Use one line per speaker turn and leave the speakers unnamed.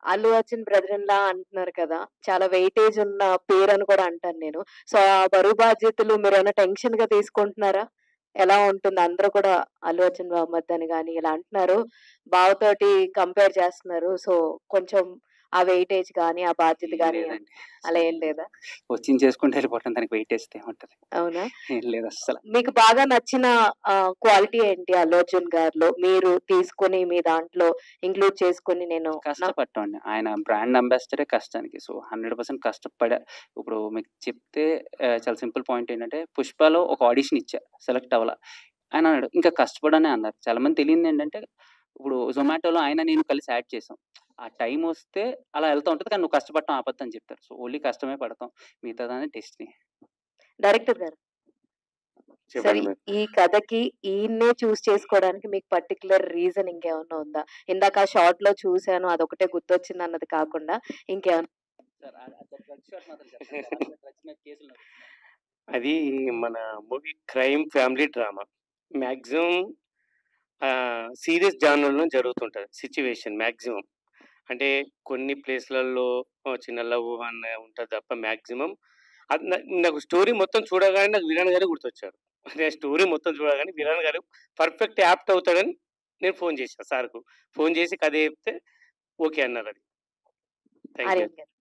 'Allu Arjun brother in law' అంటున్నారు కదా! చాలా వెయిటేజ్ ఉన్న పేరని కూడా అంటాను నేను. సో, ఆ బరువు బాధ్యతలు మీరేమైనా టెన్షన్‌గా తీసుకుంటున్నారా? ఎలా ఉంటుంది? అందరూ కూడా 'అల్లు అర్జున్ బామ్మర్ది' అని గాని ఇలా అంటున్నారు. బావతోటి కంపేర్ చేస్తున్నారు. సో, కొంచెం ఆ వెయిటేజ్ గాని, ఆ బాధ్యత
ఏం
గాని
లేదండి.
అలా ఏం లేదా?
వచ్చింది చేసుకుంటూ వెళ్ళిపోవటం. దానికి వెయిటేస్తే ఏముంటది?
అవునా?
ఏం లేదు అస్సల.
మీకు బాగా నచ్చిన క్వాలిటీ ఏంటి 'అల్లు అర్జున్' గారిలో? మీరు తీసుకొని మీ దాంట్లో ఇంక్లూడ్ చేసుకొని నేను
కష్టపడటం అండి. ఆయన బ్రాండ్ అంబాసిడరే కష్టానికి. సో, 100% కష్టపడా ఇప్పుడు మీకు చెప్తే చాలా సింపుల్ పాయింట్ ఏంటంటే 'పుష్పలో' ఒక ఆడిషన్ ఇచ్చా. సెలెక్ట్ అవ్వల. ఆయన అన్నాడు, "ఇంకా కష్టపడనే" అన్నారు. చాలా మంది తెలియనిదేంటంటే ఇప్పుడు జొమాటోలో ఆయన నేను కలిసి యాడ్ చేసాం. ఆ టైమొస్తే అలా ఎళ్తా ఉంటది. కానీ నువ్వు కష్టపడటం ఆపొద్దని చెప్తారు. సో, ఓన్లీ కష్టమే పడతాం. మిగతాదన్నీ డెస్టినీ.
డైరెక్టర్ గారు సరే
చెప్పండి మేడం.
ఈ కథకి ఈయన్నే చూజ్ చేసుకోవడానికి మీకు పర్టిక్యులర్ రీజన్ ఇంకేమన్నా ఉందా? ఇందాక ఆ షార్ట్‌లో చూసాను అదొకటే గుర్తొచ్చిందన్నది కాకుండా ఇంకేమన్నా?
అది మన movie crime family drama. Maximum serious జానర్‌లో జరుగుతుంటది సిట్యుయేషన్ మాక్సిమం. అంటే కొన్ని ప్లేస్‌లలో చిన్న లవ్ అన్న ఉంటది తప్ప మాక్సిమం అది నాకు స్టోరీ మొత్తం చూడగానే నాకు విలన్ గారే గుర్తొచ్చారు. నేను స్టోరీ మొత్తం చూడగానే విలన్ గారు పర్ఫెక్ట్ యాప్ట్ అవుతాడని నేను ఫోన్ చేశా సార్‌కు. ఫోన్ చేసి కథ చెప్తే ఓకే అన్నారది. Thank you.
ఆర్యన్ గారు.